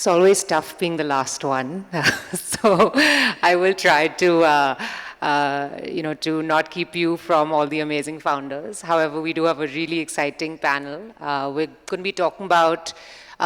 It's always tough being the last one. So I will try to not keep you from all the amazing founders. However, we do have a really exciting panel. We're going to be talking about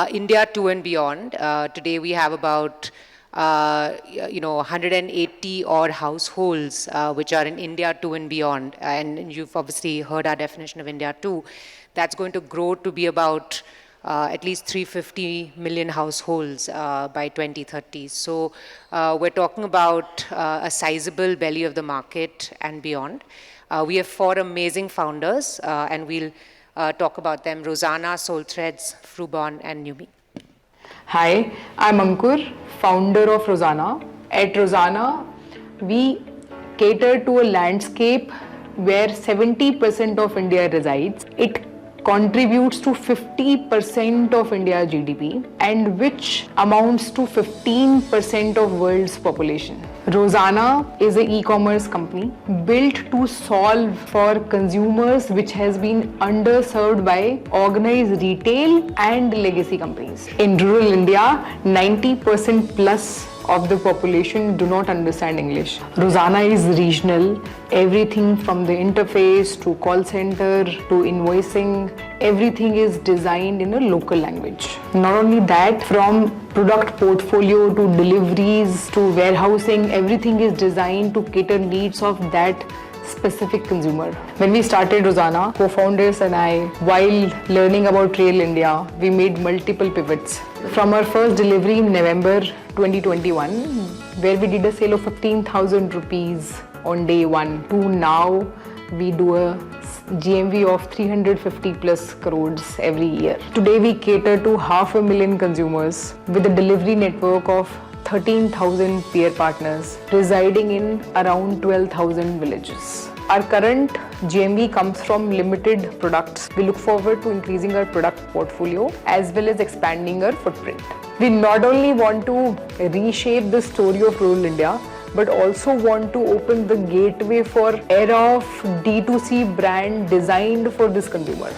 India 2 and beyond. Today we have about 180 odd households which are in India 2 and beyond. And you've obviously heard our definition of India 2. That's going to grow to be about at least 350 million households by 2030. So we're talking about a sizable belly of the market and beyond. We have 4 amazing founders, and we'll talk about them: Rozana, Soulthreads, Frubon, and Numi. Hi, I'm Ankur, founder of Rozana. At Rozana, we cater to a landscape where 70% of India resides. It contributes to 50% of India's GDP and which amounts to 15% of world's population. Rozana is an e-commerce company built to solve for consumers which has been underserved by organized retail and legacy companies. In rural India, 90% plus of the population do not understand English. Rozana is regional. Everything from the interface to call center to invoicing, everything is designed in a local language. Not only that, from product portfolio to deliveries to warehousing, everything is designed to cater needs of that specific consumer. When we started Rozana, co-founders and I, while learning about Rail India, we made multiple pivots. From our first delivery in November 2021, where we did a sale of 15,000 rupees on day one, to now we do a GMV of 350 plus crores every year. Today we cater to 500,000 consumers with a delivery network of 13,000 peer partners residing in around 12,000 villages. Our current GMV comes from limited products. We look forward to increasing our product portfolio as well as expanding our footprint. We not only want to reshape the story of rural India, but also want to open the gateway for era of D2C brand designed for this consumer.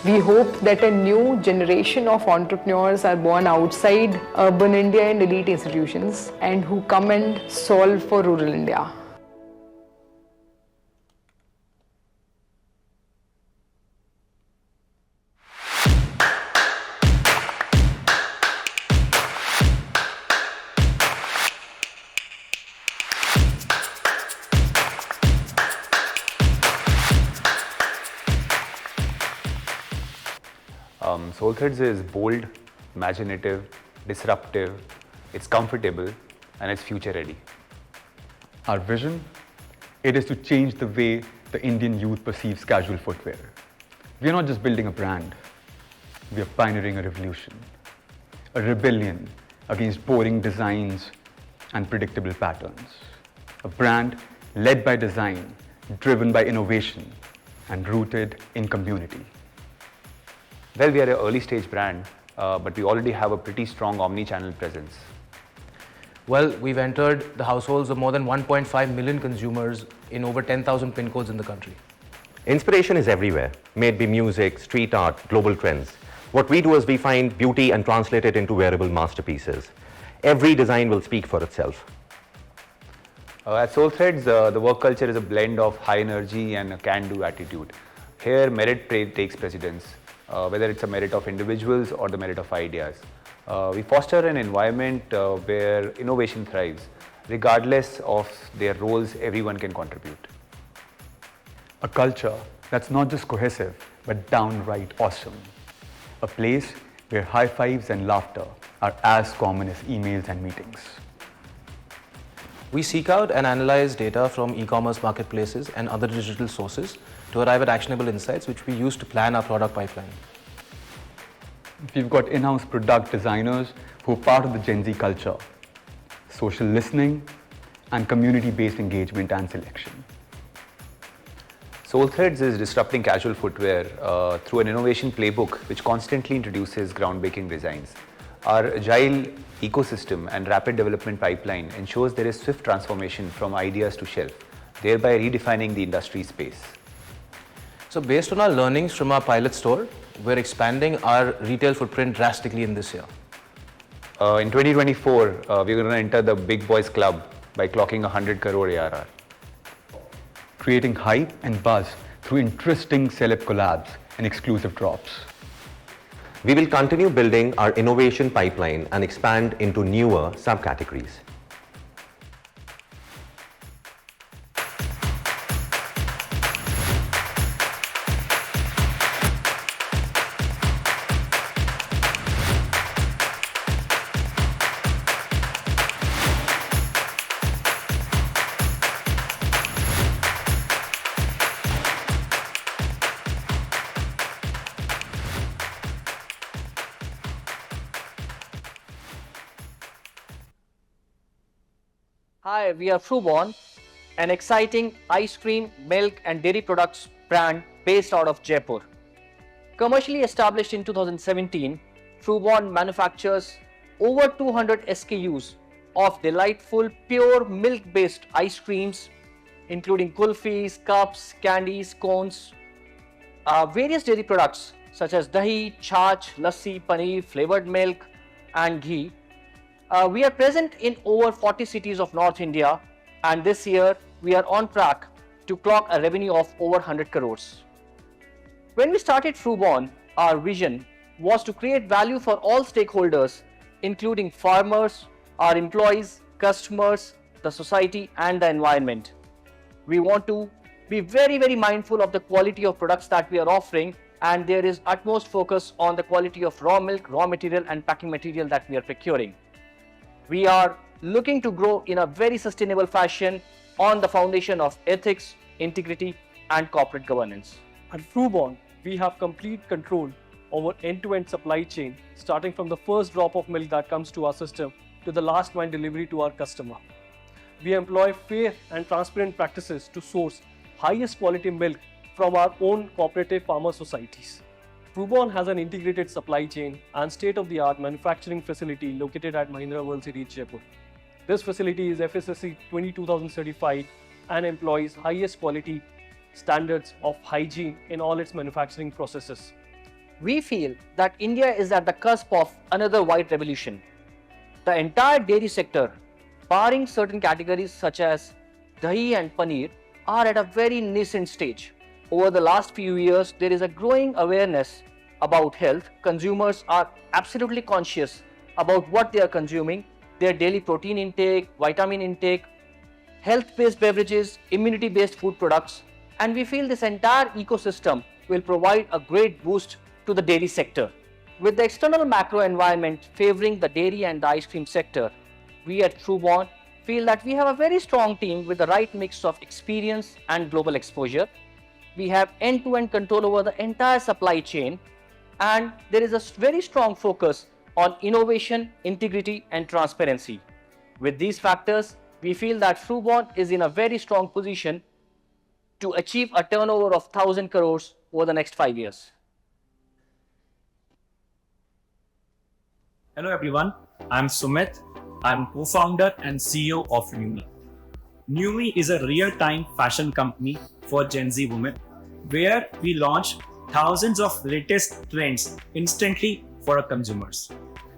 We hope that a new generation of entrepreneurs are born outside urban India and elite institutions and who come and solve for rural India. Soulthreads is bold, imaginative, disruptive, it's comfortable, and it's future ready. Our vision? It is to change the way the Indian youth perceives casual footwear. We are not just building a brand, we are pioneering a revolution, a rebellion against boring designs and predictable patterns. A brand led by design, driven by innovation, and rooted in community. Well, we are an early stage brand, but we already have a pretty strong omni-channel presence. Well, we've entered the households of more than 1.5 million consumers in over 10,000 pin codes in the country. Inspiration is everywhere, may it be music, street art, global trends. What we do is we find beauty and translate it into wearable masterpieces. Every design will speak for itself. At Soulthreads, the work culture is a blend of high energy and a can-do attitude. Here, merit takes precedence, whether it's a merit of individuals or the merit of ideas. We foster an environment where innovation thrives. Regardless of their roles, everyone can contribute. A culture that's not just cohesive, but downright awesome. A place where high fives and laughter are as common as emails and meetings. We seek out and analyze data from e-commerce marketplaces and other digital sources to arrive at actionable insights which we use to plan our product pipeline. We've got in-house product designers who are part of the Gen Z culture, social listening, and community-based engagement and selection. Soulthreads is disrupting casual footwear through an innovation playbook which constantly introduces groundbreaking designs. Our agile ecosystem and rapid development pipeline ensures there is swift transformation from ideas to shelf, thereby redefining the industry space. So based on our learnings from our pilot store, we're expanding our retail footprint drastically in this year. In 2024, we're going to enter the big boys club by clocking 100 crore ARR. Creating hype and buzz through interesting celeb collabs and exclusive drops. We will continue building our innovation pipeline and expand into newer subcategories. Hi, we are Fruborn, an exciting ice cream, milk and dairy products brand based out of Jaipur. Commercially established in 2017, Fruborn manufactures over 200 SKUs of delightful pure milk-based ice creams, including kulfis, cups, candies, cones, various dairy products such as dahi, chaach, lassi, paneer, flavored milk and ghee. We are present in over 40 cities of North India, and this year we are on track to clock a revenue of over 100 crores. When we started Fruborn, our vision was to create value for all stakeholders, including farmers, our employees, customers, the society and the environment. We want to be very mindful of the quality of products that we are offering, and there is utmost focus on the quality of raw milk, raw material and packing material that we are procuring. We are looking to grow in a very sustainable fashion on the foundation of ethics, integrity and corporate governance. At Fruborn, we have complete control over end-to-end supply chain, starting from the first drop of milk that comes to our system to the last mile delivery to our customer. We employ fair and transparent practices to source highest quality milk from our own cooperative farmer societies. Fruborn has an integrated supply chain and state-of-the-art manufacturing facility located at Mahindra World City, Jaipur. This facility is FSSC 22000 certified and employs highest quality standards of hygiene in all its manufacturing processes. We feel that India is at the cusp of another white revolution. The entire dairy sector, barring certain categories such as dahi and paneer, are at a very nascent stage. Over the last few years, there is a growing awareness about health. Consumers are absolutely conscious about what they are consuming, their daily protein intake, vitamin intake, health-based beverages, immunity-based food products, and we feel this entire ecosystem will provide a great boost to the dairy sector. With the external macro environment favoring the dairy and the ice cream sector, we at Fruborn feel that we have a very strong team with the right mix of experience and global exposure. We have end-to-end control over the entire supply chain, and there is a very strong focus on innovation, integrity and transparency. With these factors, we feel that Fruborn is in a very strong position to achieve a turnover of 1,000 crores over the next 5 years. Hello everyone, I'm Sumit. I'm co-founder and CEO of Numi. Numi is a real-time fashion company for Gen Z women, where we launch thousands of latest trends instantly for our consumers.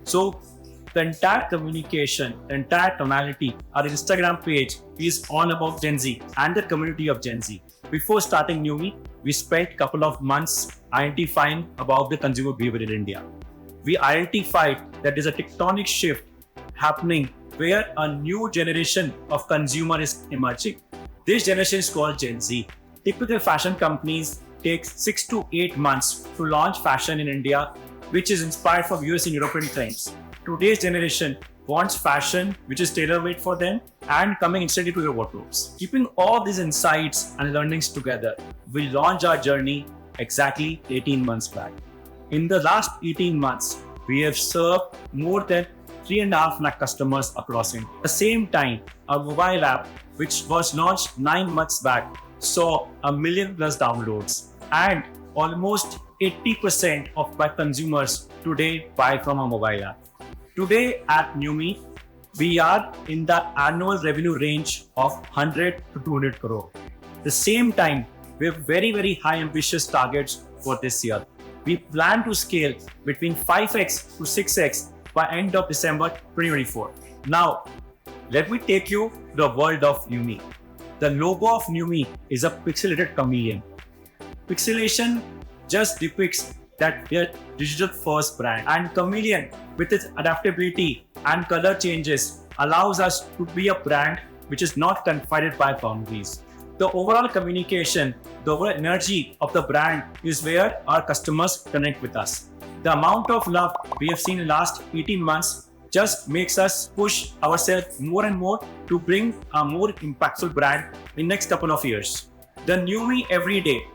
So the entire communication, the entire tonality, our Instagram page is all about Gen Z and the community of Gen Z. Before starting Numi, we spent a couple of months identifying about the consumer behavior in India. We identified that there's a tectonic shift happening where a new generation of consumer is emerging. This generation is called Gen Z. Typical fashion companies take 6 to 8 months to launch fashion in India, which is inspired from US and European trends. Today's generation wants fashion which is tailor-made for them and coming instantly to their wardrobes. Keeping all these insights and learnings together, we launched our journey exactly 18 months back. In the last 18 months, we have served more than 3.5 lakh customers across India. At the same time, our mobile app, which was launched 9 months back, saw 1 million plus downloads, and almost 80% of my consumers today buy from our mobile app. Today at Numi, we are in the annual revenue range of 100 to 200 crore. At the same time, we have very high ambitious targets for this year. We plan to scale between 5x to 6x by end of December 2024. Now, let me take you to the world of Numi. The logo of Numi is a pixelated chameleon. Pixelation just depicts that we are digital first brand, and Chameleon with its adaptability and color changes allows us to be a brand which is not confined by boundaries. The overall communication, the overall energy of the brand is where our customers connect with us. The amount of love we have seen in the last 18 months just makes us push ourselves more and more to bring a more impactful brand in next couple of years. The Numi every day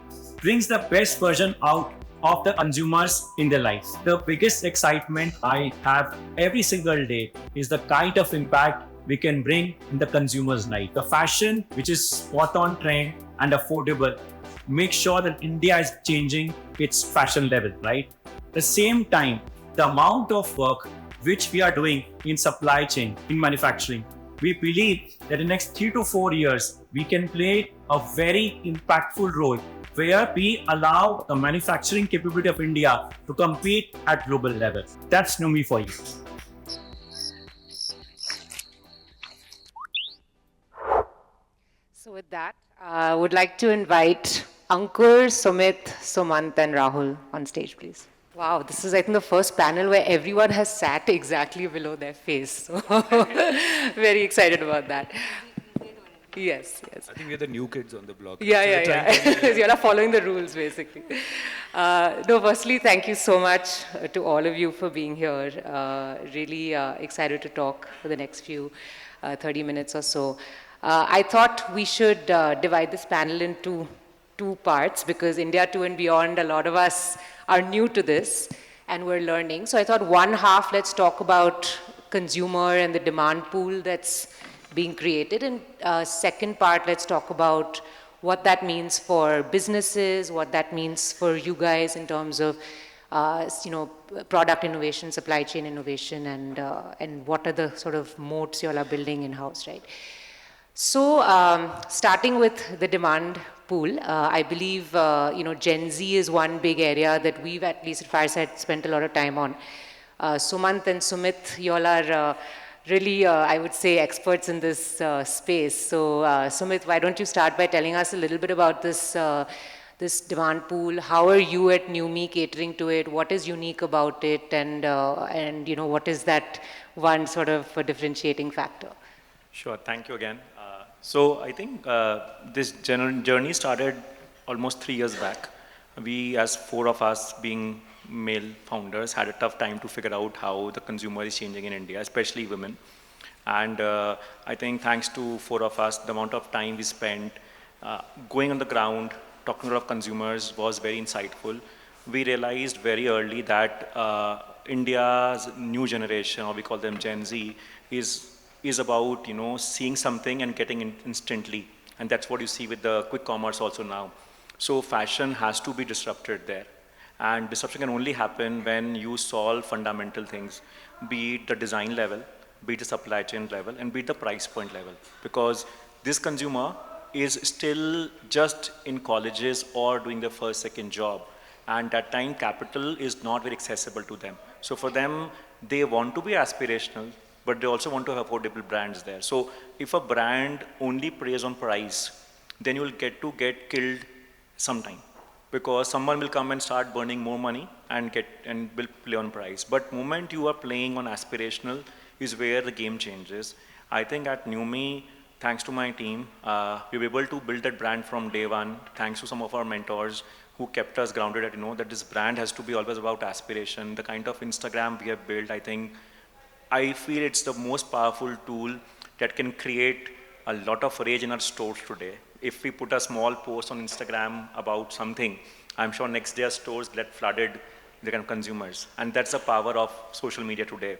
brings the best version out of the consumers in their lives. The biggest excitement I have every single day is the kind of impact we can bring in the consumer's life. The fashion, which is spot on trend and affordable, make sure that India is changing its fashion level, right? At the same time, the amount of work which we are doing in supply chain, in manufacturing, we believe that in the next 3 to 4 years, we can play a very impactful role where we allow the manufacturing capability of India to compete at global level. That's Numi for you. So with that, I would like to invite Ankur, Sumit, Sumant and Rahul on stage, please. Wow, this is, I think, the first panel where everyone has sat exactly below their face. So very excited about that. Yes, yes. I think we're the new kids on the block. Yeah. You're not following the rules, basically. No, firstly, thank you so much to all of you for being here. Really excited to talk for the next few 30 minutes or so. I thought we should divide this panel into two parts because India 2 and beyond, a lot of us are new to this and we're learning. So I thought one half, let's talk about consumer and the demand pool that's being created. And second part, let's talk about what that means for businesses, what that means for you guys in terms of product innovation, supply chain innovation, and what are the sort of moats you all are building in-house, right? So starting with the demand pool, I believe Gen Z is one big area that we've, at least at Fireside, spent a lot of time on. Sumant and Sumit, you all are really, I would say, experts in this space. So Sumit, why don't you start by telling us a little bit about this this demand pool? How are you at Numi catering to it? What is unique about it? And what is that one sort of differentiating factor? Sure, thank you again. So I think this journey started almost 3 years back. We, as 4 of us being male founders, had a tough time to figure out how the consumer is changing in India, especially women. And I think thanks to 4 of us, the amount of time we spent going on the ground, talking to a lot of consumers was very insightful. We realized very early that India's new generation, or we call them Gen Z, is about seeing something and getting it instantly, and that's what you see with the quick commerce also now. So fashion has to be disrupted there, and disruption can only happen when you solve fundamental things, be it the design level, be it the supply chain level, and be it the price point level, because this consumer is still just in colleges or doing their first, second job, and that time capital is not very accessible to them. So for them, they want to be aspirational, but they also want to have affordable brands there. So if a brand only preys on price, then you will get killed sometime, because someone will come and start burning more money and will play on price. But moment you are playing on aspirational is where the game changes. I think at Numi, thanks to my team, we were able to build that brand from day one, thanks to some of our mentors who kept us grounded at, that this brand has to be always about aspiration. The kind of Instagram we have built, I feel it's the most powerful tool that can create a lot of rage in our stores today. If we put a small post on Instagram about something, I'm sure next day our stores get flooded with kind of consumers. And that's the power of social media today.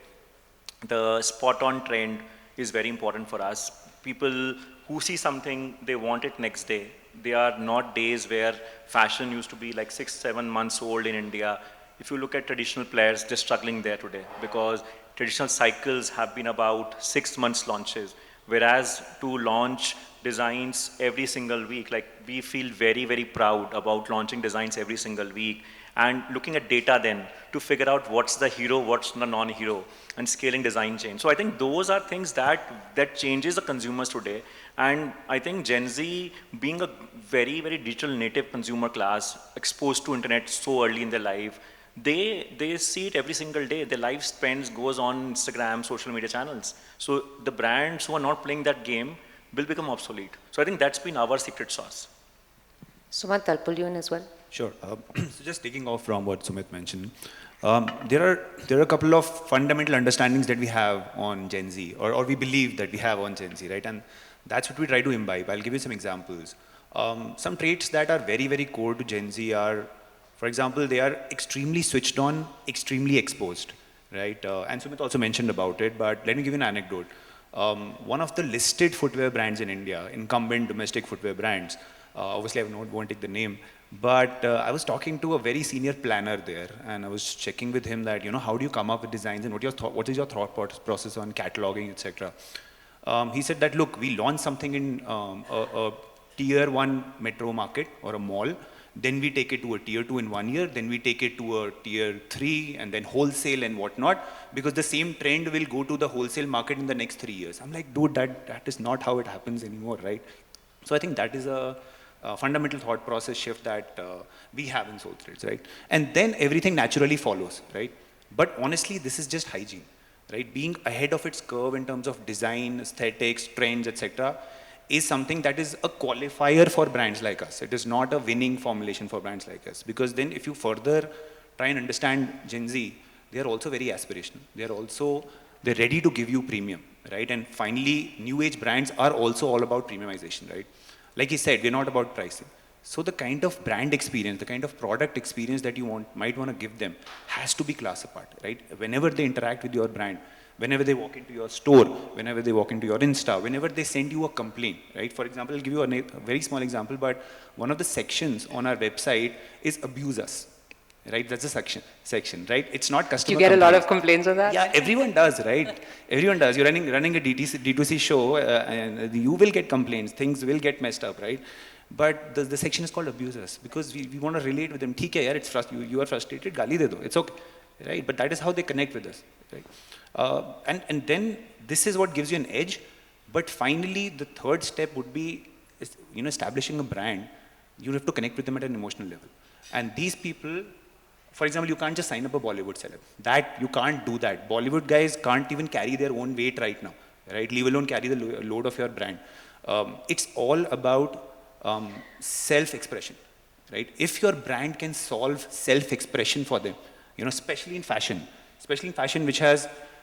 The spot on trend is very important for us. People who see something, they want it next day. They are not days where fashion used to be like 6-7 months old in India. If you look at traditional players, they're struggling there today because traditional cycles have been about 6 months launches, whereas to launch designs every single week, like we feel very, very proud about launching designs every single week. and looking at data then to figure out what's the hero, what's the non-hero, and scaling design chain. So I think those are things that changes the consumers today. And I think Gen Z, being a very, very digital native consumer class, exposed to internet so early in their life, they see it every single day. Their life spends goes on Instagram, social media channels. So the brands who are not playing that game will become obsolete. So I think that's been our secret sauce. Sumant, I'll pull you in as well. Sure. So just taking off from what Sumit mentioned, there are a couple of fundamental understandings that we have on Gen Z, or we believe that we have on Gen Z, right? And that's what we try to imbibe. I'll give you some examples. Some traits that are very, very core to Gen Z are, for example, they are extremely switched on, extremely exposed, right? And Sumit also mentioned about it, but let me give you an anecdote. One of the listed footwear brands in India, incumbent domestic footwear brands, obviously I won't take the name, but I was talking to a very senior planner there, and I was checking with him that, how do you come up with designs, and what is your thought process on cataloging, etc. He said that, look, we launch something in a tier 1 metro market or a mall, then we take it to a tier 2 in 1 year, then we take it to a tier 3, and then wholesale and whatnot, because the same trend will go to the wholesale market in the next 3 years. I'm like, dude, that is not how it happens anymore, right? So I think that is a fundamental thought process shift that we have in SoulThreads, right? And then everything naturally follows, right? But honestly, this is just hygiene, right? Being ahead of its curve in terms of design, aesthetics, trends, etc., is something that is a qualifier for brands like us. It is not a winning formulation for brands like us. Because then if you further try and understand Gen Z, they are also very aspirational. They're ready to give you premium, right? And finally, new age brands are also all about premiumization, right? Like he said, we're not about pricing. So the kind of brand experience, the kind of product experience that you might want to give them has to be class apart, right? Whenever they interact with your brand, whenever they walk into your store, whenever they walk into your Insta, whenever they send you a complaint, right? For example, I'll give you a very small example, but one of the sections on our website is abuse us, right? That's a section, right? It's not customer You get a lot of complaints on that? Yeah, everyone does, right? Everyone does. You're running a D2C show, and you will get complaints. Things will get messed up, right? But the section is called abusers because we want to relate with them. ठीक है यार, you are frustrated, गाली दे दो. It's okay, right? But that is how they connect with us, right? And then this is what gives you an edge. But finally, the third step would be, establishing a brand. You have to connect with them at an emotional level. And these people, for example, you can't just sign up a Bollywood celeb. You can't do that. Bollywood guys can't even carry their own weight right now, right? Leave alone carry the load of your brand. It's all about self-expression, right? If your brand can solve self-expression for them, especially in fashion,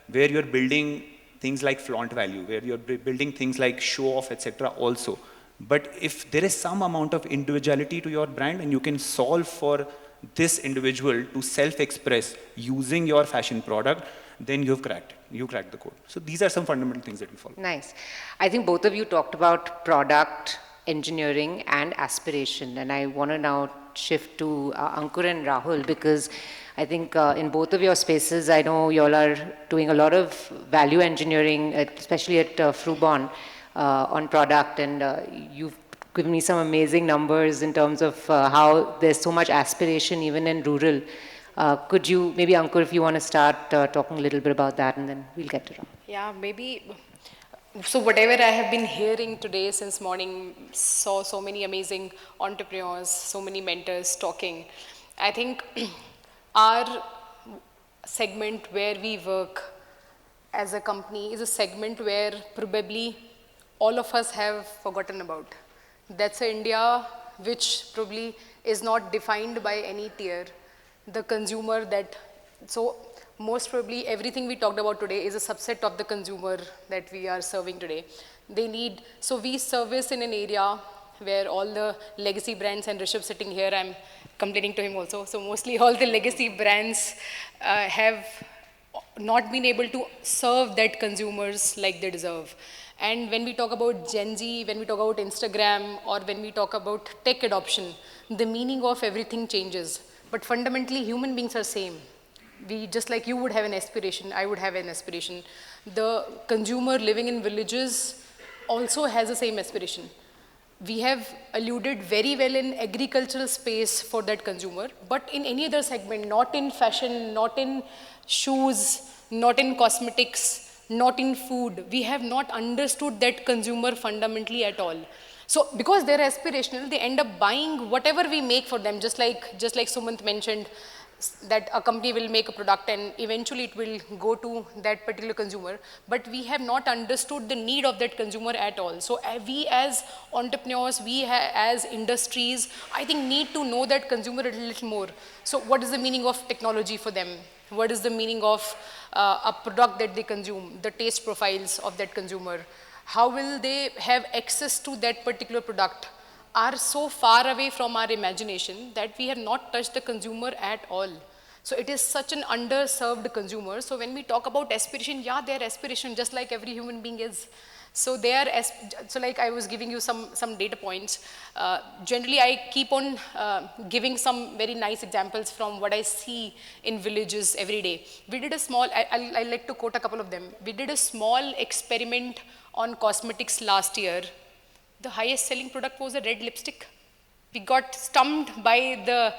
where you're building things like flaunt value, where you're building things like show off, etc. also. But if there is some amount of individuality to your brand and you can solve for this individual to self-express using your fashion product, then you've cracked it. You cracked the code. So these are some fundamental things that we follow. Nice. I think both of you talked about product, engineering, and aspiration. And I want to now shift to Ankur and Rahul, because I think in both of your spaces, I know you all are doing a lot of value engineering, especially at Frubon, on product. And you've given me some amazing numbers in terms of how there's so much aspiration even in rural. Could you, maybe Ankur, if you want to start talking a little bit about that, and then we'll get to Rahul. Yeah, maybe. So whatever I have been hearing today since morning, saw so many amazing entrepreneurs, so many mentors talking. I think our segment where we work as a company is a segment where probably all of us have forgotten about. That's an India which probably is not defined by any tier. The consumer so most probably everything we talked about today is a subset of the consumer that we are serving today. So we service in an area where all the legacy brands, and Rishabh sitting here, I'm complaining to him also. So mostly all the legacy brands have not been able to serve that consumers like they deserve. And when we talk about Gen Z, when we talk about Instagram, or when we talk about tech adoption, the meaning of everything changes. But fundamentally, human beings are same. Just like you would have an aspiration, I would have an aspiration. The consumer living in villages also has the same aspiration. we have alluded very well in agricultural space for that consumer, but in any other segment, not in fashion, not in shoes, not in cosmetics, not in food, we have not understood that consumer fundamentally at all. So because they're aspirational, they end up buying whatever we make for them, just like Sumant mentioned, that a company will make a product and eventually it will go to that particular consumer, but we have not understood the need of that consumer at all. So we as entrepreneurs, as industries, I think need to know that consumer a little more. So what is the meaning of technology for them? What is the meaning of a product that they consume, the taste profiles of that consumer? How will they have access to that particular product? Are so far away from our imagination that we have not touched the consumer at all. So it is such an underserved consumer. So when we talk about aspiration, yeah, they are aspiration just like every human being is. So they are, so like I was giving you some data points. Generally, I keep on giving some very nice examples from what I see in villages every day. We did a small, I like to quote a couple of them. We did a small experiment on cosmetics last year. The highest selling product was a red lipstick. We got stumped by the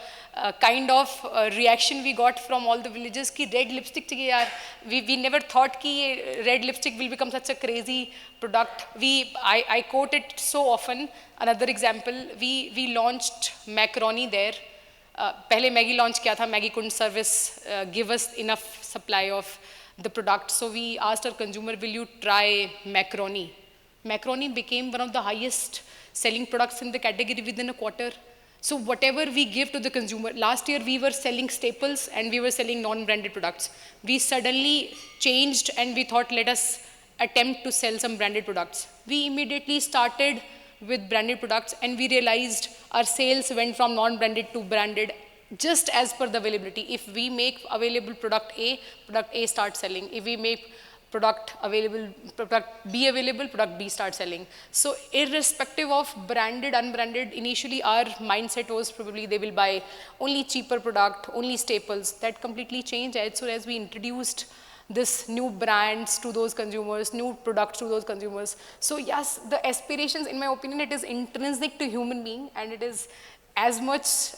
kind of reaction we got from all the villagers ki red lipstick chahiye yaar. We never thought ki red lipstick will become such a crazy product. I quote it so often. Another example, we launched macaroni there. Pehle Maggi launch kiya tha, Maggi couldn't give us enough supply of the product. So we asked our consumer, will you try macaroni? Macaroni became one of the highest selling products in the category within a quarter. So whatever we give to the consumer, last year we were selling staples and we were selling non-branded products. We suddenly changed and we thought, let us attempt to sell some branded products. We immediately started with branded products and we realized our sales went from non-branded to branded just as per the availability. If we make available product A starts selling. If we make product B available, product B starts selling. So irrespective of branded, unbranded, initially our mindset was probably they will buy only cheaper product, only staples. That completely changed as soon as we introduced this new brands to those consumers, new products to those consumers. So yes, the aspirations, in my opinion, it is intrinsic to human being and it is as much,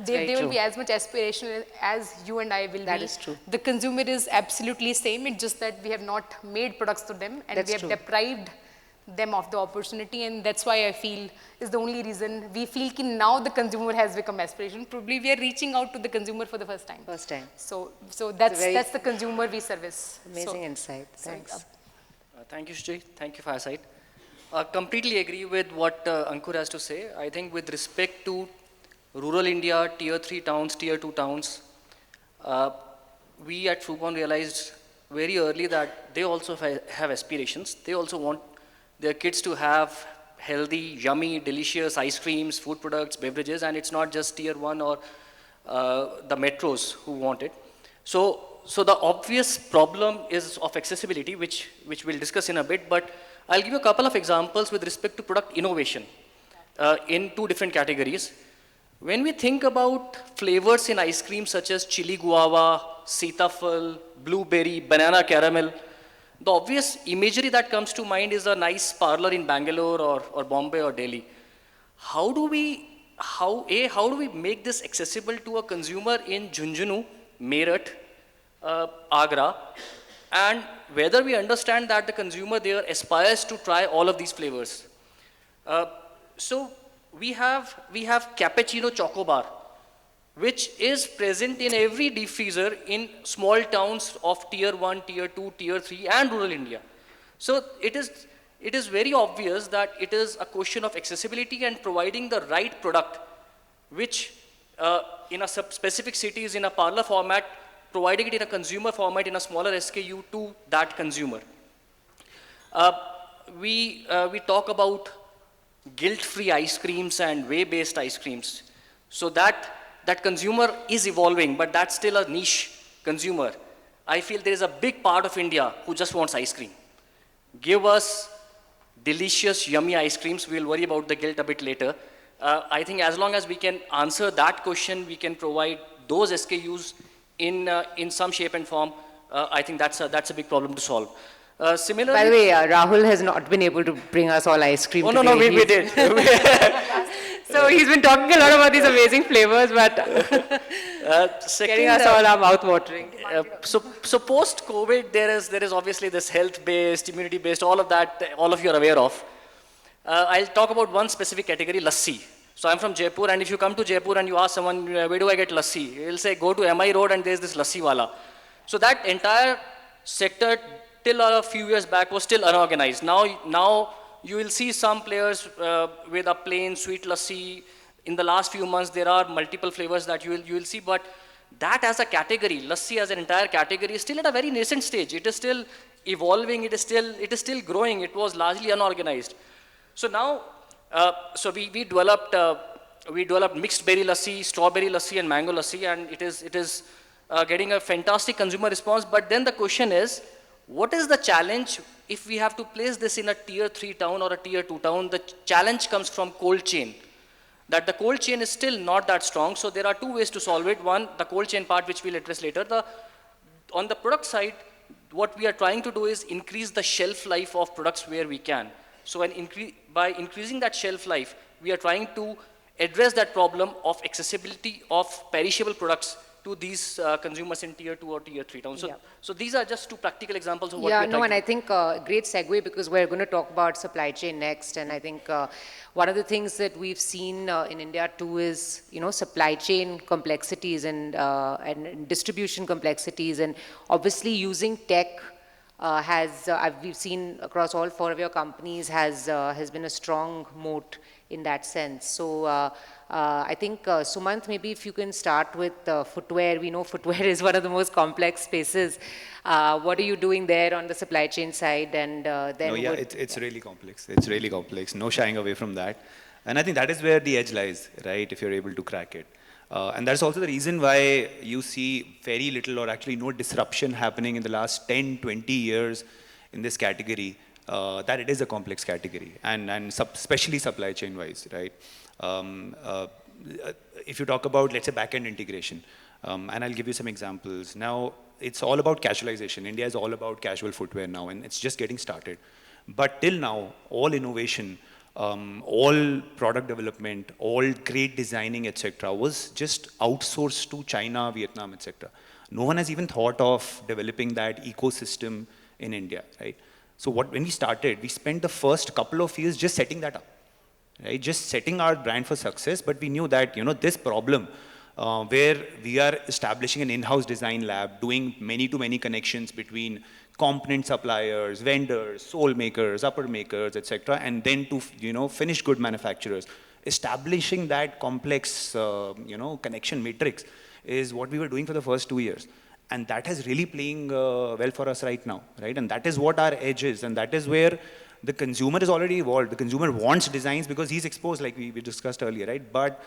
they will be as much aspirational as you and I will be. That is true. The consumer is absolutely same, it's just that we have not made products to them and we have deprived them of the opportunity, and that's why I feel is the only reason we feel that now the consumer has become aspirational. Probably we are reaching out to the consumer for the first time. So that's the consumer we service. Amazing insight. Thanks. Thank you, Sujay. Thank you, Fireside. Completely agree with what Ankur has to say. I think with respect to rural India, tier 3 towns, tier 2 towns, we at FruBorn realized very early that they also have aspirations. They also want their kids to have healthy, yummy, delicious ice creams, food products, beverages, and it's not just tier 1 or the metros who want it. So the obvious problem is of accessibility, which we'll discuss in a bit, but I'll give you a couple of examples with respect to product innovation in 2 different categories. When we think about flavors in ice cream such as chili guava, sitafal, blueberry, banana caramel, the obvious imagery that comes to mind is a nice parlor in Bangalore or Bombay or Delhi. How do we make this accessible to a consumer in Jhunjhunu, Meerut, Agra, and whether we understand that the consumer there aspires to try all of these flavors. So we have cappuccino choco bar, which is present in every deep freezer in small towns of tier 1, tier 2, tier 3 and rural India. So it is very obvious that it is a question of accessibility and providing the right product, which in a specific cities in a parlor format, providing it in a consumer format in a smaller SKU to that consumer. We talk about guilt-free ice creams and whey-based ice creams. So that consumer is evolving, but that's still a niche consumer. I feel there is a big part of India who just wants ice cream. Give us delicious, yummy ice creams. We'll worry about the guilt a bit later. I think as long as we can answer that question, we can provide those SKUs in some shape and form. I think that's a big problem to solve. Similarly, By the way, Rahul has not been able to bring us all ice cream oh today. no, we He's- did. So he's been talking a lot about these amazing flavors, but getting us all our mouth watering. So post COVID, there is obviously this health based, immunity based, all of that, all of you are aware of. I'll talk about one specific category, lassi. So I'm from Jaipur, and if you come to Jaipur and you ask someone, where do I get lassi? He'll say, go to MI Road and there's this lassi wala. So that entire sector till a few years back was still unorganized. Now you will see some players with a plain sweet lassi. In the last few months, there are multiple flavors that you will see, but that as a category, lassi as an entire category, is still at a very nascent stage. It is still evolving. It is still growing. It was largely unorganized. So now, we developed mixed berry lassi, strawberry lassi, and mango lassi, and it is getting a fantastic consumer response. But then the question is, what is the challenge if we have to place this in a tier 3 town or a tier 2 town? The challenge comes from cold chain. That the cold chain is still not that strong. So there are two ways to solve it. One, the cold chain part, which we'll address later. On the product side, what we are trying to do is increase the shelf life of products where we can. So by increasing that shelf life, we are trying to address that problem of accessibility of perishable products to these consumers in tier 2 or tier 3 towns. So these are just two practical examples of what we're trying to do. And I think great segue, because we're going to talk about supply chain next. And I think one of the things that we've seen in India too is, supply chain complexities and distribution complexities, and obviously using tech we've seen across all 4 of your companies has been a strong moat in that sense. So I think Sumant, maybe if you can start with footwear. We know footwear is one of the most complex spaces. What are you doing there on the supply chain side? And then it's really complex. It's really complex. No shying away from that. And I think that is where the edge lies, right? If you're able to crack it. And that's also the reason why you see very little or actually no disruption happening in the last 10, 20 years in this category, that it is a complex category, and especially supply chain wise, right? If you talk about, let's say, back-end integration, and I'll give you some examples. Now, it's all about casualization. India is all about casual footwear now, and it's just getting started. But till now, all innovation, all product development, all great designing, etc., was just outsourced to China, Vietnam, etc. No one has even thought of developing that ecosystem in India, right? So when we started, we spent the first couple of years just setting that up, right? Just setting our brand for success. But we knew that, this problem where we are establishing an in-house design lab, doing many-to-many connections between component suppliers, vendors, sole makers, upper makers, etc., and then to, finished good manufacturers. Establishing that complex, connection matrix is what we were doing for the first 2 years. And that is really playing well for us right now, right? And that is what our edge is. And that is where the consumer is already evolved. The consumer wants designs because he's exposed, like we discussed earlier, right? But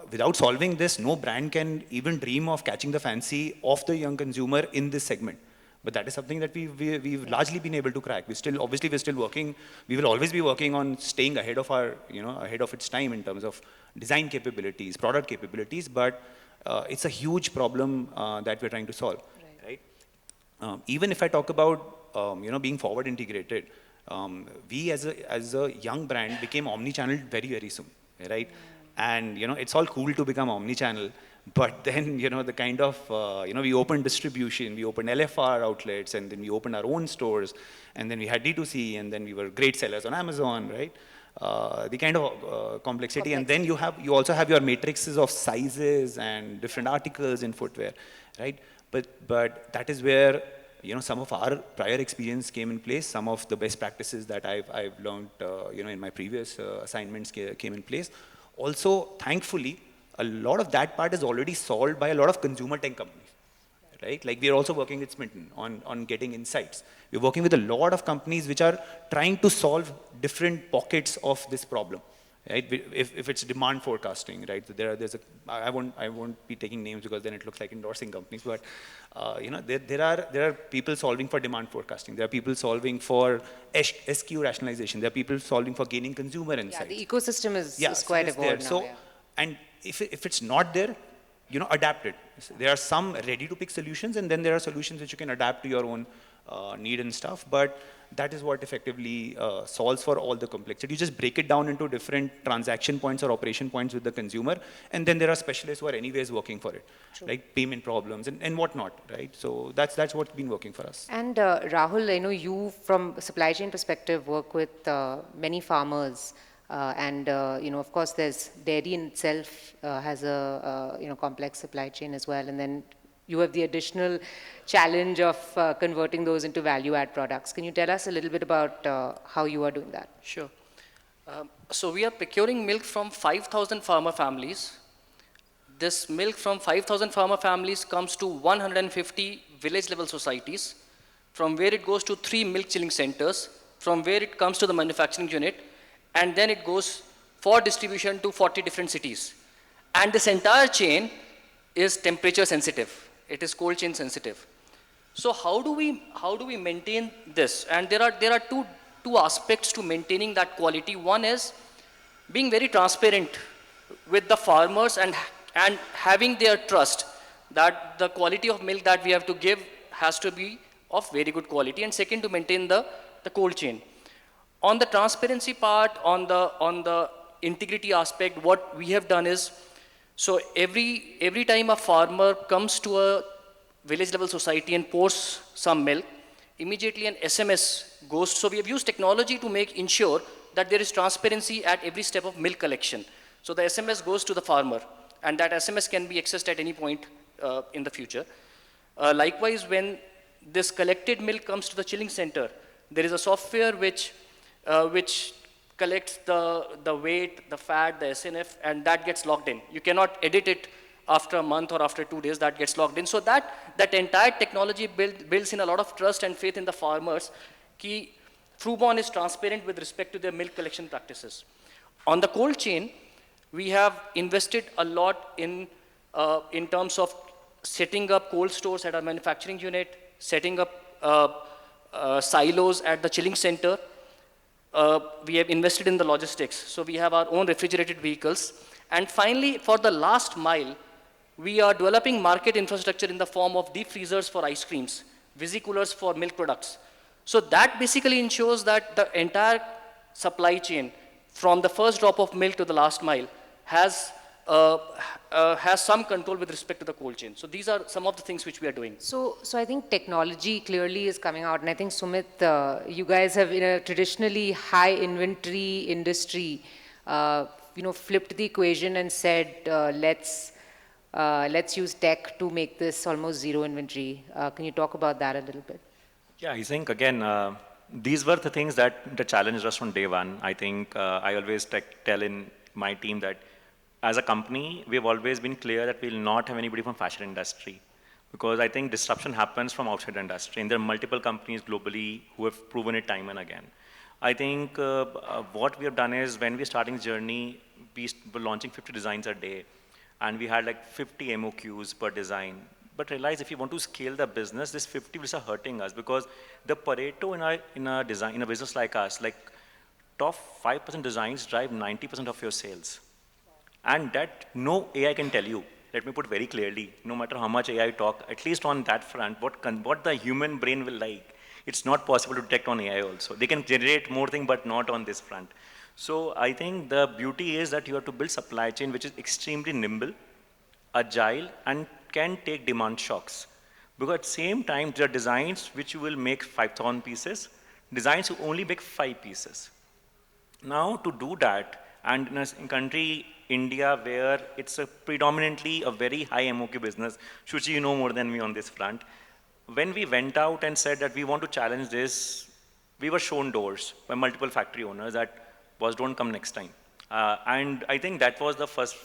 without solving this, no brand can even dream of catching the fancy of the young consumer in this segment. But that is something that we've largely been able to crack. We're still working. We will always be working on staying ahead of ahead of its time in terms of design capabilities, product capabilities. But it's a huge problem that we're trying to solve, right? Even if I talk about being forward integrated, we as a young brand became omni-channel very, very soon, right? And it's all cool to become omni-channel, but then the kind of we opened distribution, we opened LFR outlets, and then we opened our own stores, and then we had D2C, and then we were great sellers on Amazon, right? The kind of complexity, and then you also have your matrices of sizes and different articles in footwear, right? But that is where some of our prior experience came in place. Some of the best practices that I've learned in my previous assignments came in place. Also, thankfully, a lot of that part is already solved by a lot of consumer tech companies, right? Like, we are also working with Sminton on getting insights. We're working with a lot of companies which are trying to solve different pockets of this problem, right? If it's demand forecasting, right? I won't be taking names because then it looks like endorsing companies, but there are people solving for demand forecasting. There are people solving for SKU rationalization. There are people solving for gaining consumer insights. Yeah, the ecosystem is quite evolved now. So, and if it's not there, adapt it. There are some ready-to-pick solutions, and then there are solutions which you can adapt to your own need and stuff, but that is what effectively solves for all the complexity. You just break it down into different transaction points or operation points with the consumer, and then there are specialists who are anyways working for it, like payment problems and whatnot, right? So that's what's been working for us. And Rahul, I know you, from a supply chain perspective, work with many farmers, and of course, there's dairy in itself has a complex supply chain as well, and then you have the additional challenge of converting those into value-add products. Can you tell us a little bit about how you are doing that? Sure. So we are procuring milk from 5,000 farmer families. This milk from 5,000 farmer families comes to 150 village-level societies, from where it goes to 3 milk chilling centers, from where it comes to the manufacturing unit, and then it goes for distribution to 40 different cities. And this entire chain is temperature sensitive. It is cold chain sensitive. So how do we maintain this? And there are two aspects to maintaining that quality. One is being very transparent with the farmers and having their trust that the quality of milk that we have to give has to be of very good quality. And second, to maintain the cold chain. On the transparency part, on the integrity aspect, what we have done is, so every time a farmer comes to a village level society and pours some milk, immediately an SMS goes. So we have used technology to ensure that there is transparency at every step of milk collection. So the SMS goes to the farmer, and that SMS can be accessed at any point in the future. Likewise, when this collected milk comes to the chilling center, there is a software which collects the weight, the fat, the SNF, and that gets logged in. You cannot edit it after a month or after 2 days, that gets logged in. So that entire technology builds in a lot of trust and faith in the farmers. Fruborn is transparent with respect to their milk collection practices. On the cold chain, we have invested a lot in terms of setting up cold stores at our manufacturing unit, setting up silos at the chilling center. We have invested in the logistics. So we have our own refrigerated vehicles. And finally, for the last mile, we are developing market infrastructure in the form of deep freezers for ice creams, visi-coolers for milk products. So that basically ensures that the entire supply chain, from the first drop of milk to the last mile, has some control with respect to the cold chain. So these are some of the things which we are doing. So I think technology clearly is coming out, and I think, Sumit, you guys have, in a traditionally high inventory industry, flipped the equation and said, let's use tech to make this almost zero inventory. Can you talk about that a little bit? Yeah, I think, again, these were the things that the challenged us from day one. I think I always tell in my team that as a company, we've always been clear that we'll not have anybody from fashion industry, because I think disruption happens from outside the industry, and there are multiple companies globally who have proven it time and again. I think what we have done is, when we're starting journey, we were launching 50 designs a day, and we had like 50 MOQs per design. But realize, if you want to scale the business, this 50 will start hurting us, because the Pareto in a business like us, like top 5% designs drive 90% of your sales. And that no AI can tell you. Let me put very clearly, no matter how much AI talk, at least on that front, what the human brain will like, it's not possible to detect on AI also. They can generate more things, but not on this front. So I think the beauty is that you have to build supply chain which is extremely nimble, agile, and can take demand shocks. Because at the same time, there are designs which you will make 5,000 pieces, designs you only make 5 pieces. Now, to do that, and in a country, India, where it's predominantly a very high MOQ business, Shuchi, you know more than me on this front. When we went out and said that we want to challenge this, we were shown doors by multiple factory owners that don't come next time. And I think that was the first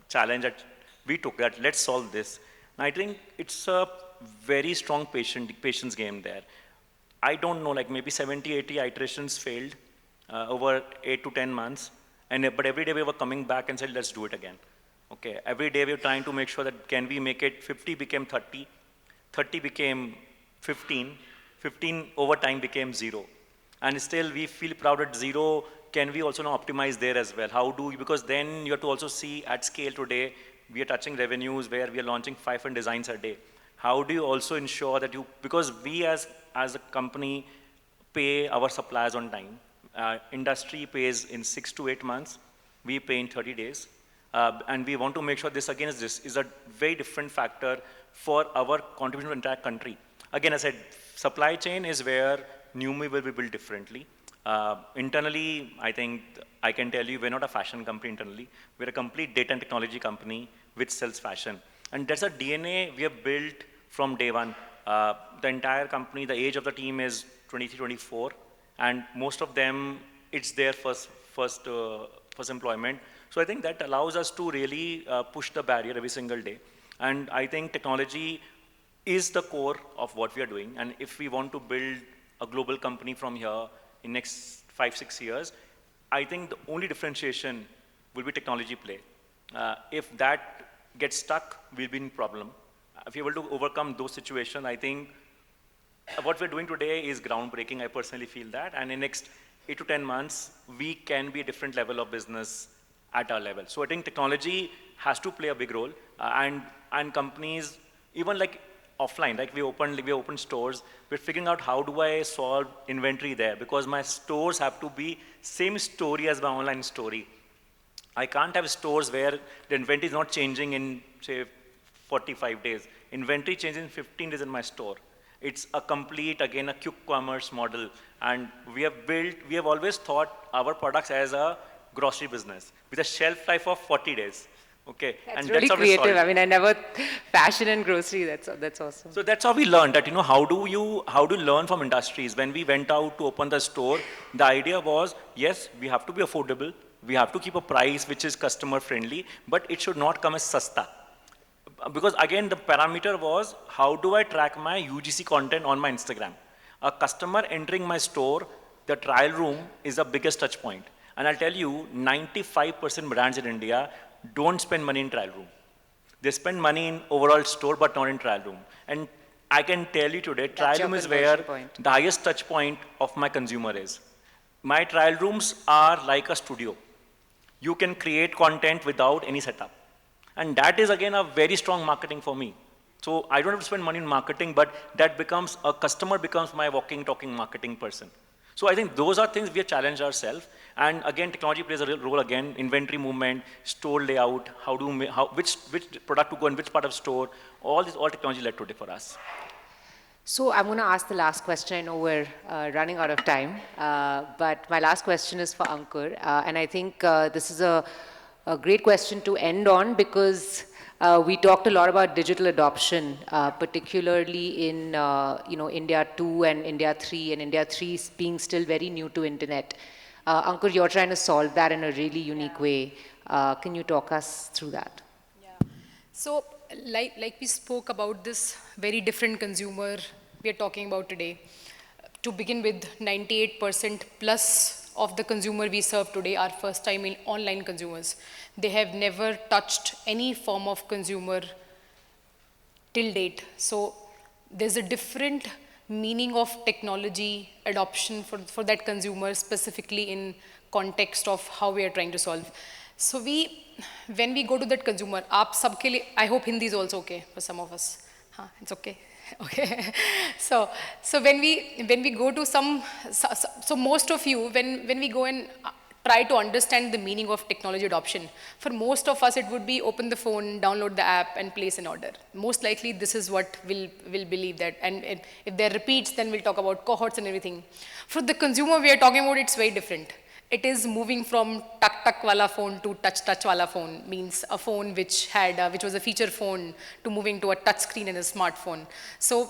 challenge that we took, that let's solve this. And I think it's a very strong patience game there. I don't know, like maybe 70, 80 iterations failed over 8 to 10 months. But every day we were coming back and said, let's do it again. Okay, every day we were trying to make sure that can we make it 50 became 30, 30 became 15, 15 over time became 0. And still we feel proud at 0, can we also now optimize there as well? How do we, because then you have to also see at scale today, we are touching revenues where we are launching 500 designs a day. how do you also ensure that you, because we as a company pay our suppliers on time. Industry pays in 6 to 8 months, we pay in 30 days. And we want to make sure this again is a very different factor for our contribution to the entire country. Again, I said, supply chain is where Numi will be built differently. Internally, I think I can tell you we're not a fashion company internally. We're a complete data and technology company which sells fashion. And that's a DNA we have built from day one. The entire company, the age of the team is 23, 24, and most of them, it's their first employment. So I think that allows us to really push the barrier every single day. And I think technology is the core of what we are doing. And if we want to build a global company from here in next 5-6 years, I think the only differentiation will be technology play. If that gets stuck, we'll be in problem. If you're able to overcome those situations, I think what we're doing today is groundbreaking. I personally feel that. And in next 8 to 10 months, we can be a different level of business at our level. So I think technology has to play a big role. And companies, even like offline, like we opened stores, we're figuring out how do I solve inventory there, because my stores have to be same story as my online story. I can't have stores where the inventory is not changing in, say, 45 days. Inventory changes in 15 days in my store. It's a complete, again, a quick commerce model. And we have always thought our products as a grocery business with a shelf life of 40 days. Okay. That's really creative. I mean, I never, fashion and grocery, that's awesome. So that's how we learned that, how do you learn from industries? When we went out to open the store, the idea was, yes, we have to be affordable. We have to keep a price which is customer friendly, but it should not come as sasta. Because again, the parameter was, how do I track my UGC content on my Instagram? A customer entering my store, the trial room is the biggest touch point. And I'll tell you, 95% brands in India don't spend money in trial room. They spend money in overall store, but not in trial room. And I can tell you today, trial room is where the highest touch point of my consumer is. My trial rooms are like a studio. You can create content without any setup. And that is again a very strong marketing for me. So I don't have to spend money in marketing, but that becomes, a customer becomes my walking, talking marketing person. So I think those are things we have challenged ourselves. And again, technology plays a real role again, inventory movement, store layout, which product to go in which part of store, all technology led today for us. So I'm going to ask the last question. I know we're running out of time, but my last question is for Ankur. And I think this is a great question to end on, because we talked a lot about digital adoption, particularly in India 2 and India 3, and India 3 being still very new to internet. Ankur, you're trying to solve that in a really unique way. Can you talk us through that? Yeah. So like we spoke about this very different consumer we are talking about today. To begin with, 98% plus of the consumer we serve today are first-time online consumers. They have never touched any form of consumer till date. So there's a different meaning of technology adoption for that consumer, specifically in context of how we are trying to solve. So when we go to that consumer, I hope Hindi is also okay for some of us. It's okay. Okay. So when we go to so most of you, when we go and try to understand the meaning of technology adoption, for most of us it would be open the phone, download the app and place an order. Most likely this is what we'll believe that, and if there are repeats, then we'll talk about cohorts and everything. For the consumer we are talking about, it's very different. It is moving from tuck wala phone to touch wala phone, means a phone which was a feature phone, to moving to a touch screen and a smartphone. So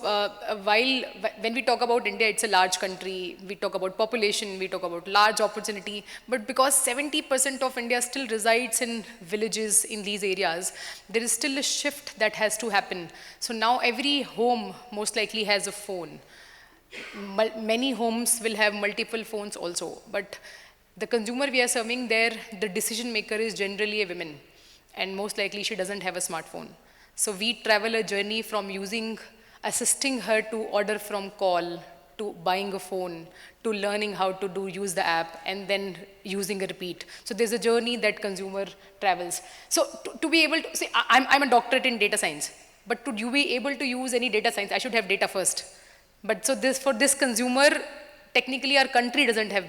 when we talk about India, it's a large country, we talk about population, we talk about large opportunity, but because 70% of India still resides in villages in these areas, there is still a shift that has to happen. So now every home most likely has a phone. Many homes will have multiple phones also, but the consumer we are serving there, the decision maker is generally a woman, and most likely she doesn't have a smartphone. So we travel a journey from assisting her to order from call, to buying a phone, to learning how to use the app, and then using a repeat. So there's a journey that consumer travels. So to be able to say, I'm a doctorate in data science. But to you be able to use any data science, I should have data first. But so this, for this consumer, technically our country doesn't have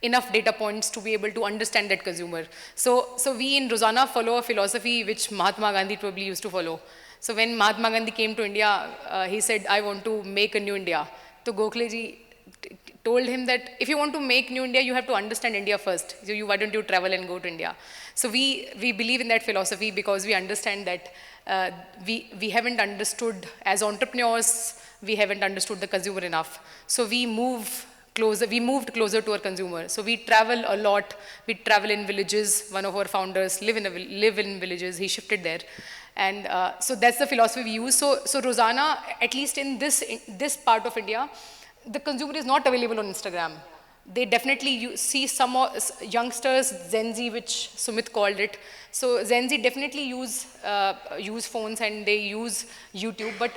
enough data points to be able to understand that consumer. So we in Rozana follow a philosophy which Mahatma Gandhi probably used to follow. So when Mahatma Gandhi came to India, he said, I want to make a new India. So Gokhale ji told him that if you want to make new India, you have to understand India first. So why don't you travel and go to India? So we believe in that philosophy because we understand that we haven't understood, as entrepreneurs, we haven't understood the consumer enough. So we moved closer to our consumer. So we travel a lot. We travel in villages. One of our founders live in villages. He shifted there. And so that's the philosophy we use. So Rozana, at least in this part of India, the consumer is not available on Instagram. They definitely see some youngsters, Gen Z, which Sumit called it. So Gen Z definitely use phones and they use YouTube, but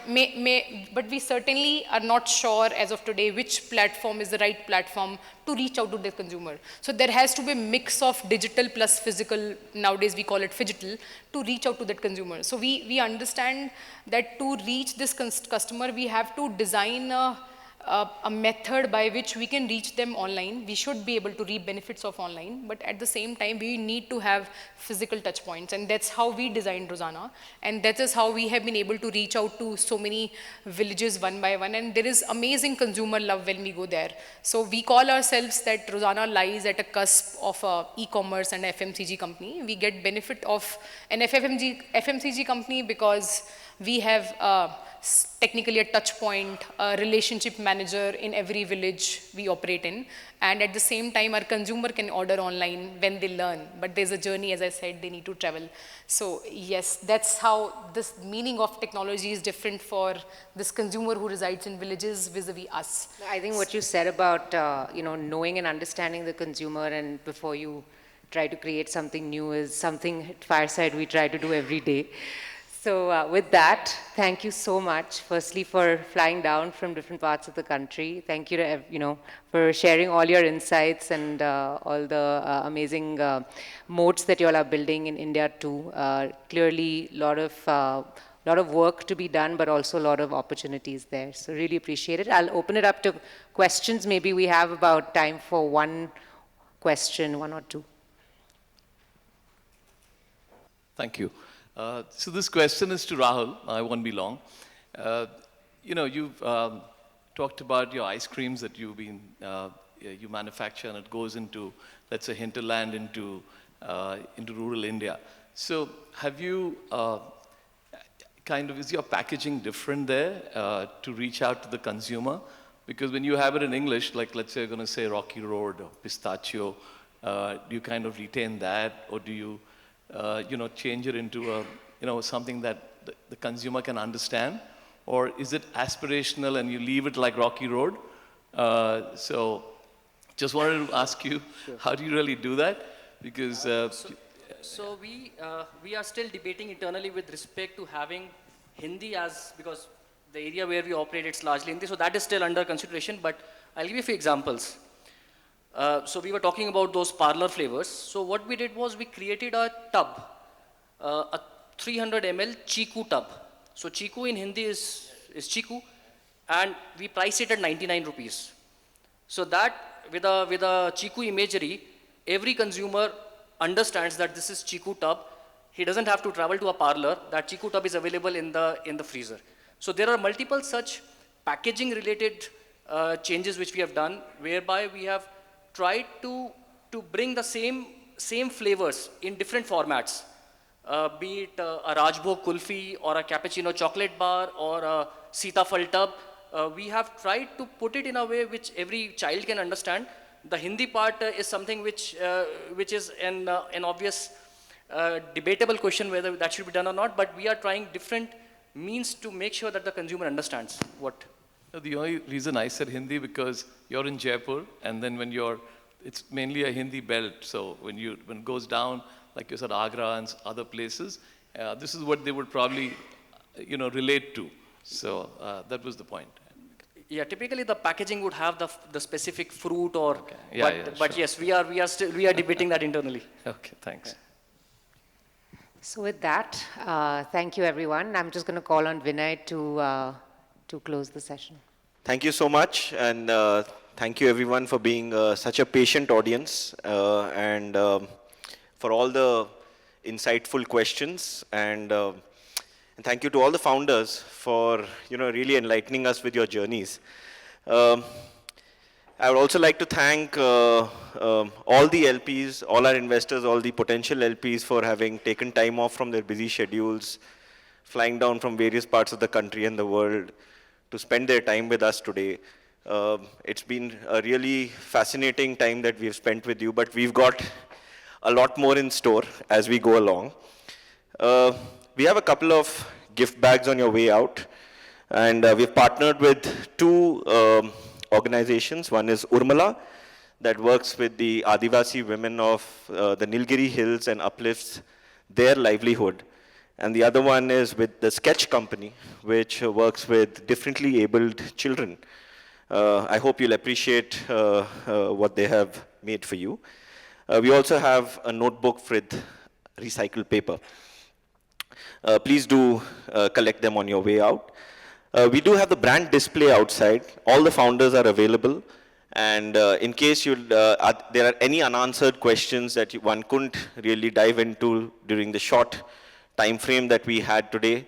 we certainly are not sure as of today which platform is the right platform to reach out to the consumer. So there has to be a mix of digital plus physical, nowadays we call it phygital, to reach out to that consumer. So we understand that to reach this customer, we have to design a method by which we can reach them online. We should be able to reap benefits of online, but at the same time, we need to have physical touch points, and that's how we designed Rozana, and that is how we have been able to reach out to so many villages one by one, and there is amazing consumer love when we go there. So we call ourselves that Rozana lies at a cusp of e-commerce and FMCG company. We get benefit of an FMCG company because we have technically a touch point, a relationship manager in every village we operate in. And at the same time, our consumer can order online when they learn. But there's a journey, as I said, they need to travel. So yes, that's how this meaning of technology is different for this consumer who resides in villages vis-a-vis us. I think what you said about knowing and understanding the consumer and before you try to create something new is something at Fireside we try to do every day. So with that, thank you so much, firstly, for flying down from different parts of the country. Thank you, for sharing all your insights and all the amazing moats that you all are building in India too. Clearly, a lot of work to be done, but also a lot of opportunities there. So really appreciate it. I'll open it up to questions. Maybe we have about time for one question, one or two. Thank you. So this question is to Rahul. I won't be long. You've talked about your ice creams that you manufacture, and it goes into, let's say, hinterland, into rural India. So have you is your packaging different there to reach out to the consumer? Because when you have it in English, like let's say you're going to say Rocky Road or Pistachio, do you kind of retain that, or do you change it into something that the consumer can understand? Or is it aspirational and you leave it like Rocky Road? So just wanted to ask you, how do you really do that? Because so we are still debating internally with respect to having Hindi because the area where we operate, it's largely Hindi, so that is still under consideration, but I'll give you a few examples. So we were talking about those parlor flavors. So what we did was we created a tub, a 300 ml Chiku tub. So Chiku in Hindi is Chiku, and we price it at 99 rupees. So that with a Chiku imagery, every consumer understands that this is Chiku tub. He doesn't have to travel to a parlor. That Chiku tub is available in the freezer. So there are multiple such packaging related changes which we have done, whereby we have tried to bring the same flavors in different formats, be it a Rajbhog kulfi or a cappuccino chocolate bar or a Sitafal tub. We have tried to put it in a way which every child can understand. The Hindi part is something which is an obvious debatable question whether that should be done or not, but we are trying different means to make sure that the consumer understands what. The only reason I said Hindi because you're in Jaipur, and then it's mainly a Hindi belt. So when it goes down, like you said, Agra and other places, this is what they would probably, relate to. So that was the point. Yeah, typically the packaging would have the specific fruit or, okay. But yes, we are debating that internally. Okay, thanks. So with that, thank you everyone. I'm just going to call on Vinay to close the session. Thank you so much, and thank you everyone for being such a patient audience, and for all the insightful questions, and thank you to all the founders for really enlightening us with your journeys. I would also like to thank all the LPs, all our investors, all the potential LPs for having taken time off from their busy schedules, flying down from various parts of the country and the world to spend their time with us today. It's been a really fascinating time that we've spent with you, but we've got a lot more in store as we go along. We have a couple of gift bags on your way out, and we've partnered with two organizations. One is Urmala, that works with the Adivasi women of the Nilgiri Hills and uplifts their livelihood. And the other one is with the Sketch Company, which works with differently abled children. I hope you'll appreciate what they have made for you. We also have a notebook with recycled paper. Please do collect them on your way out. We do have the brand display outside. All the founders are available. And in case there are any unanswered questions that one couldn't really dive into during the short time frame that we had today,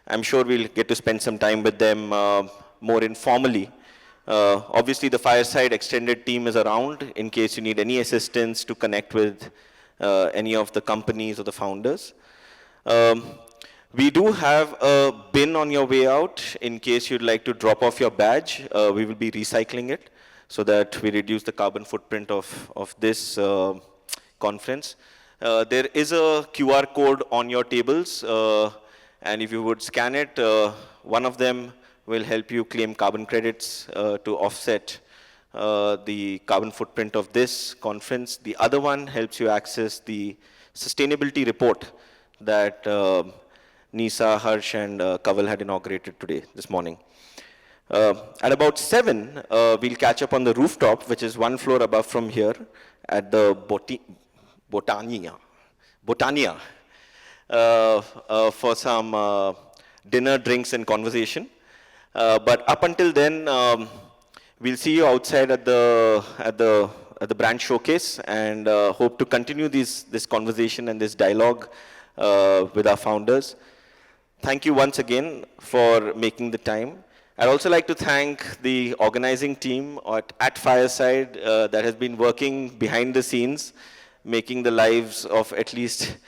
I'm sure we'll get to spend some time with them more informally. Obviously, the Fireside extended team is around in case you need any assistance to connect with any of the companies or the founders. We do have a bin on your way out in case you'd like to drop off your badge. We will be recycling it so that we reduce the carbon footprint of this conference. There is a QR code on your tables, and if you would scan it, one of them will help you claim carbon credits to offset the carbon footprint of this conference. The other one helps you access the sustainability report that Nisa, Harsh, and Kaval had inaugurated this morning. At about 7, we'll catch up on the rooftop, which is one floor above from here, at the Botania, for some dinner, drinks, and conversation. But up until then, we'll see you outside at the brand showcase, and hope to continue this conversation and this dialogue with our founders. Thank you once again for making the time. I'd also like to thank the organizing team at Fireside that has been working behind the scenes, making the lives of at least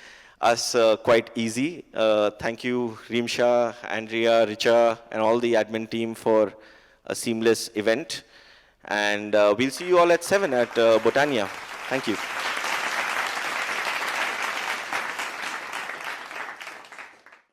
us quite easy. Thank you, Reemsha, Andrea, Richa, and all the admin team for a seamless event. And we'll see you all at 7 at Botania. Thank you.